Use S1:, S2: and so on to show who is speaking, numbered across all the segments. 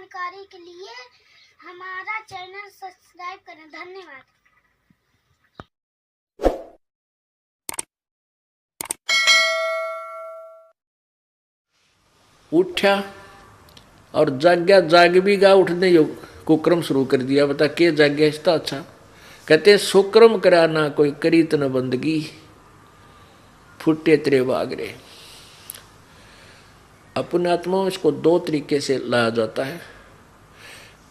S1: जानकारी के लिए हमारा चैनल सब्सक्राइब करें। धन्यवाद।
S2: उठा और जाग्या, जाग भी गा उठने कुक्रम शुरू कर दिया। बता के जाग्या इसका अच्छा। कहते सुक्रम करा ना कोई करी तन बंदगी, फुटे तेरे बागरे। अपने आत्मा इसको दो तरीके से लाया जाता है।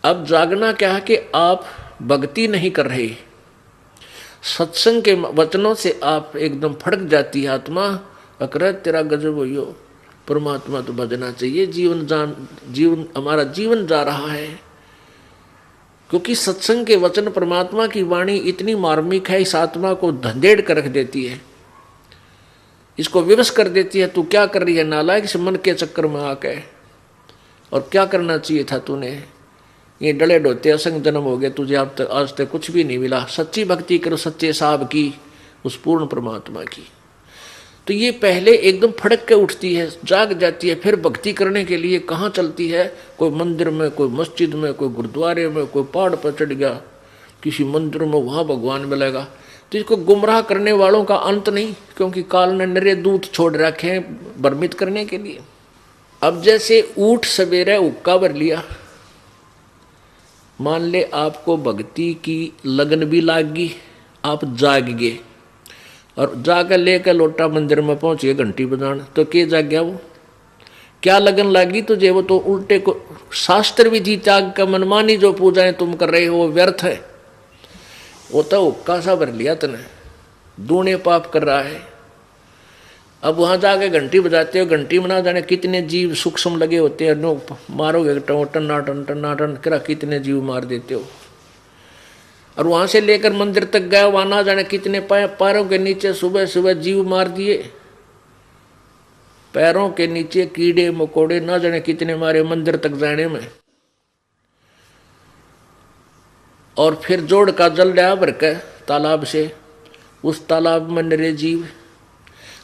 S2: अब जागना क्या है कि आप भक्ति नहीं कर रहे, सत्संग के वचनों से आप एकदम फड़क जाती है आत्मा। अकर तेरा गजब हो, परमात्मा तो भजना चाहिए। जीवन हमारा जीवन जा रहा है, क्योंकि सत्संग के वचन, परमात्मा की वाणी इतनी मार्मिक है, इस आत्मा को धंधेड़ कर रख देती है, इसको विवश कर देती है। तू क्या कर रही है नालायक, इस मन के चक्कर में आके, और क्या करना चाहिए था तूने। ये डले डोते असंग जन्म हो गए, तुझे अब तक आज तक कुछ भी नहीं मिला। सच्ची भक्ति करो सच्चे साहब की, उस पूर्ण परमात्मा की। तो ये पहले एकदम फड़क के उठती है, जाग जाती है, फिर भक्ति करने के लिए कहाँ चलती है। कोई मंदिर में, कोई मस्जिद में, कोई गुरुद्वारे में, कोई पहाड़ पर चढ़ गया किसी मंदिर में, वहाँ भगवान मिलेगा। तो इसको गुमराह करने वालों का अंत नहीं, क्योंकि काल ने नरे दूत छोड़ रखे हैं भ्रमित करने के लिए। अब जैसे ऊठ सवेरे हुक्का भर लिया, मान ले आपको भक्ति की लगन भी लाग गई, आप जाग गए और जाकर लेकर लोटा मंदिर में पहुंचे घंटी बजान, तो के जाग गया वो। क्या लगन लागी तुझे, वो तो उल्टे को शास्त्र विधि त्याग का मनमानी जो पूजाएं तुम कर रहे हो वो व्यर्थ है। वो तो हुक्का सा भर लिया तने, दूने पाप कर रहा है। अब वहां जाके घंटी बजाते हो, घंटी में ना जाने कितने जीव सूक्ष्म लगे होते हैं। नो मारोगे टनाटन टनाटन करा, कितने जीव मार देते हो। और वहां से लेकर मंदिर तक गया, वहां ना जाने कितने पैरों के नीचे सुबह सुबह जीव मार दिए। पैरों के नीचे कीड़े मकोड़े ना जाने कितने मारे मंदिर तक जाने में। और फिर जोड़ का जल लिया भर के तालाब से, उस तालाब में नरे जीव।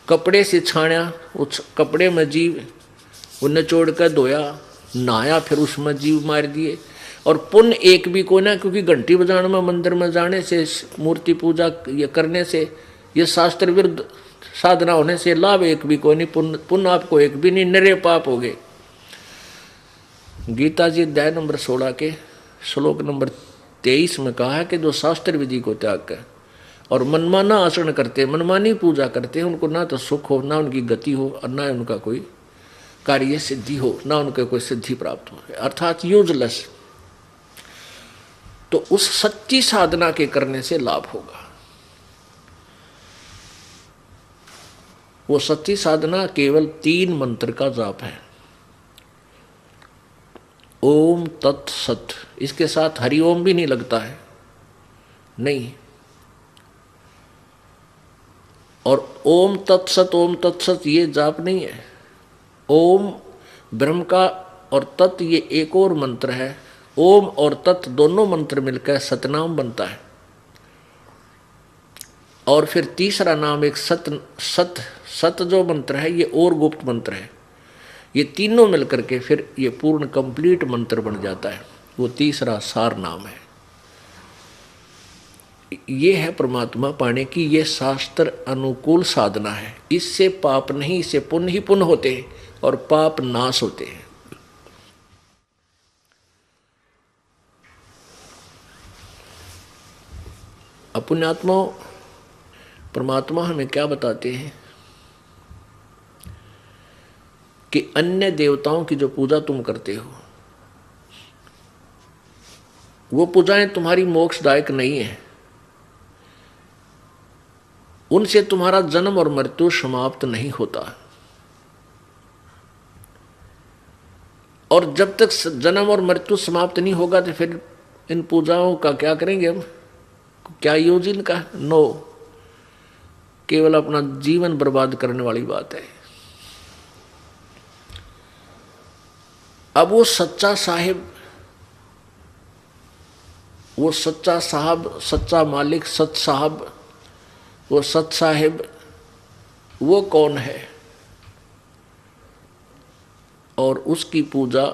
S2: कपड़े से छाया, उस कपड़े में जीव, उन्हें छोड़ कर धोया, नहाया, फिर उसमें जीव मार दिए। और पुण्य एक भी कोई ना, क्योंकि घंटी बजाने में, मंदिर में जाने से, मूर्ति पूजा ये करने से, ये शास्त्र विरुद्ध साधना होने से लाभ एक भी कोई नहीं, पुण्य आपको एक भी नहीं, निरे पाप हो गए। गीता जी अध्याय नंबर 16 के श्लोक नंबर 23 में कहा है कि जो शास्त्र विधि को त्याग कर और मनमाना आचरण करते, मनमानी पूजा करते हैं, उनको ना तो सुख हो, ना उनकी गति हो, और ना उनका कोई कार्य सिद्धि हो, ना उनके कोई सिद्धि प्राप्त हो, अर्थात यूजलेस। तो उस सच्ची साधना के करने से लाभ होगा। वो सच्ची साधना केवल 3 मंत्र का जाप है, ओम तत्सत। इसके साथ हरिओम भी नहीं लगता है, नहीं। और ओम तत्सत ये जाप नहीं है। ओम ब्रह्म का और तत् ये एक और मंत्र है। ओम और तत् दोनों मंत्र मिलकर सतनाम बनता है। और फिर तीसरा नाम एक सत जो मंत्र है, ये और गुप्त मंत्र है। ये तीनों मिलकर के फिर ये पूर्ण कंप्लीट मंत्र बन जाता है। वो तीसरा सार नाम है। ये है परमात्मा पाने की ये शास्त्र अनुकूल साधना है। इससे पाप नहीं, इससे पुण्य ही पुण्य होते हैं और पाप नाश होते हैं। अपने आत्मा परमात्मा हमें क्या बताते हैं कि अन्य देवताओं की जो पूजा तुम करते हो, वो पूजाएं तुम्हारी मोक्षदायक नहीं है। उनसे तुम्हारा जन्म और मृत्यु समाप्त नहीं होता। और जब तक जन्म और मृत्यु समाप्त नहीं होगा तो फिर इन पूजाओं का क्या करेंगे हम, क्या यूज इनका? नो, केवल अपना जीवन बर्बाद करने वाली बात है। अब वो सच्चा साहिब, वो सच्चा साहब, सच्चा मालिक, सच साहब, वो सत साहिब, वो कौन है? और उसकी पूजा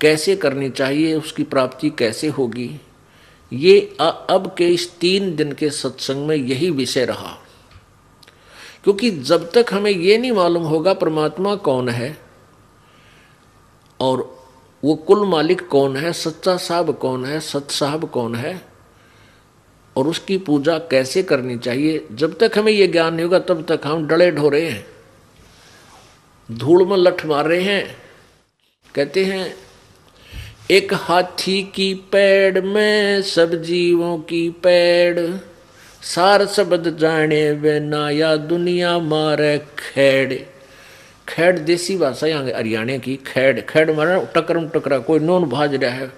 S2: कैसे करनी चाहिए, उसकी प्राप्ति कैसे होगी, ये अब के इस 3 दिन के सत्संग में यही विषय रहा। क्योंकि जब तक हमें ये नहीं मालूम होगा परमात्मा कौन है और वो कुल मालिक कौन है, सच्चा साहब कौन है, सत साहब कौन है और उसकी पूजा कैसे करनी चाहिए, जब तक हमें ये ज्ञान नहीं होगा तब तक हम डले ढोरे हैं, धूल में लठ मार रहे हैं। कहते हैं एक हाथी की पैड़ में सब जीवों की पैड़, सार शब्द जाने बिना या दुनिया मारे खेड़। खेड़ देसी भाषा यहाँ हरियाणा की। खेड़ खेड़ मारा टक्कर टकरा, कोई नून भाज रहा है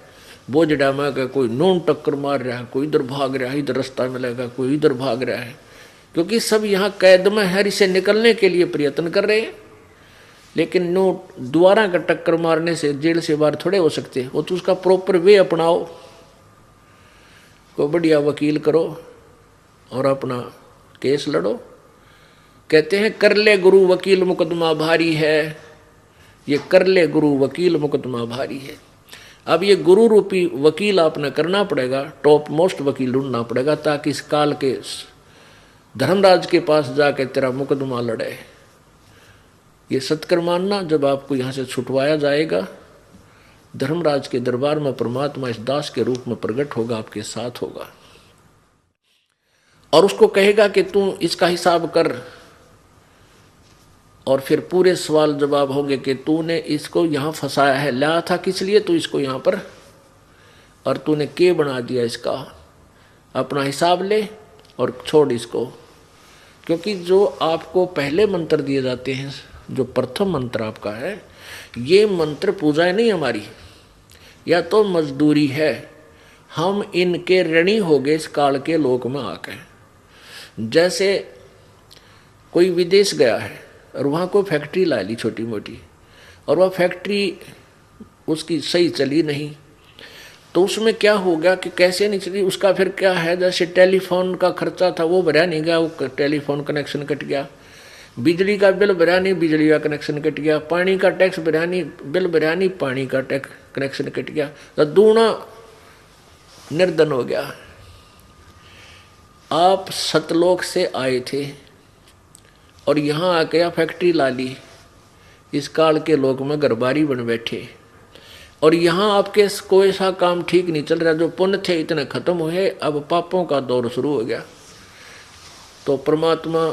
S2: बोझड़ा में का, कोई नून टक्कर मार रहा है, कोई इधर भाग रहा है, इधर रास्ता मिलेगा, कोई इधर भाग रहा है, क्योंकि सब यहाँ कैद में है, इसे निकलने के लिए प्रयत्न कर रहे हैं। लेकिन नो द्वारा का टक्कर मारने से जेल से बाहर थोड़े हो सकते, वो तो उसका प्रॉपर वे अपनाओ, को बढ़िया वकील करो और अपना केस लड़ो। कहते हैं कर ले गुरु वकील मुकदमा भारी है, ये कर ले गुरु वकील मुकदमा भारी है। अब ये गुरु रूपी वकील आपने करना पड़ेगा, टॉप मोस्ट वकील ढूंढना पड़ेगा, ताकि इस काल के धर्मराज के पास जाके तेरा मुकदमा लड़े। ये सत्कर मानना, जब आपको यहाँ से छुटवाया जाएगा, धर्मराज के दरबार में परमात्मा इस दास के रूप में प्रकट होगा, आपके साथ होगा और उसको कहेगा कि तू इसका हिसाब कर, और फिर पूरे सवाल जवाब होंगे कि तूने इसको यहाँ फंसाया है, लाया था किस लिए तू इसको यहाँ पर, और तूने के बना दिया इसका, अपना हिसाब ले और छोड़ इसको। क्योंकि जो आपको पहले मंत्र दिए जाते हैं, जो प्रथम मंत्र आपका है, ये मंत्र पूजा नहीं हमारी, या तो मजदूरी है, हम इनके ऋणी हो गए इस काल के लोक में आकर। जैसे कोई विदेश गया है और वहाँ कोई फैक्ट्री ला ली छोटी मोटी, और वह फैक्ट्री उसकी सही चली नहीं, तो उसमें क्या हो गया कि कैसे नहीं चली, उसका फिर क्या है, जैसे टेलीफोन का खर्चा था वो भरा नहीं गया, वो टेलीफोन कनेक्शन कट गया, बिजली का बिल भरा नहीं, बिजली का कनेक्शन कट गया, पानी का टैक्स भरा नहीं, बिल भरा नहीं, पानी का टैक्स कनेक्शन कट गया, तो दूना निर्धन हो गया। आप सतलोक से आए थे और यहाँ आके फैक्ट्री ला ली, इस काल के लोक में घरबारी बन बैठे, और यहाँ आपके कोई सा काम ठीक नहीं चल रहा, जो पुण्य थे इतने खत्म हुए, अब पापों का दौर शुरू हो गया। तो परमात्मा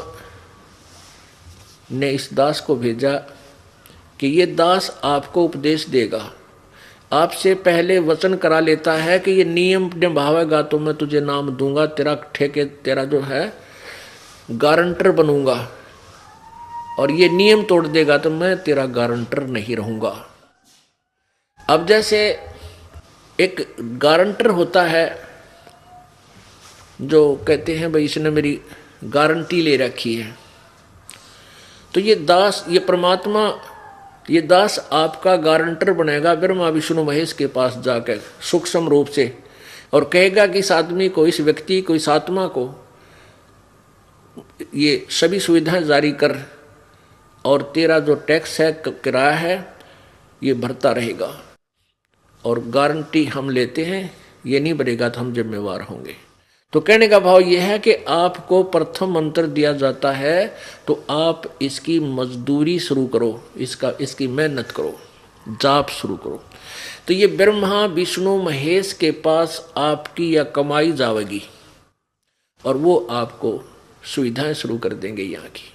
S2: ने इस दास को भेजा कि ये दास आपको उपदेश देगा, आपसे पहले वचन करा लेता है कि ये नियम निभावेगा तो मैं तुझे नाम दूंगा, तेरा ठेके, तेरा जो है गारंटर बनूंगा, और ये नियम तोड़ देगा तो मैं तेरा गारंटर नहीं रहूंगा। अब जैसे एक गारंटर होता है जो कहते हैं भाई इसने मेरी गारंटी ले रखी है, तो ये दास, ये परमात्मा, ये दास आपका गारंटर बनेगा ब्रह्मा विष्णु महेश के पास जाकर सूक्ष्म रूप से, और कहेगा कि इस आदमी को, इस व्यक्ति को, इस आत्मा को ये सभी सुविधाएं जारी कर, और तेरा जो टैक्स है, किराया है, ये भरता रहेगा, और गारंटी हम लेते हैं, ये नहीं भरेगा तो हम जिम्मेवार होंगे। तो कहने का भाव यह है कि आपको प्रथम मंत्र दिया जाता है तो आप इसकी मजदूरी शुरू करो, इसकी मेहनत करो, जाप शुरू करो। तो ये ब्रह्मा विष्णु महेश के पास आपकी या कमाई जाएगी और वो आपको सुविधाएं शुरू कर देंगे यहाँ की।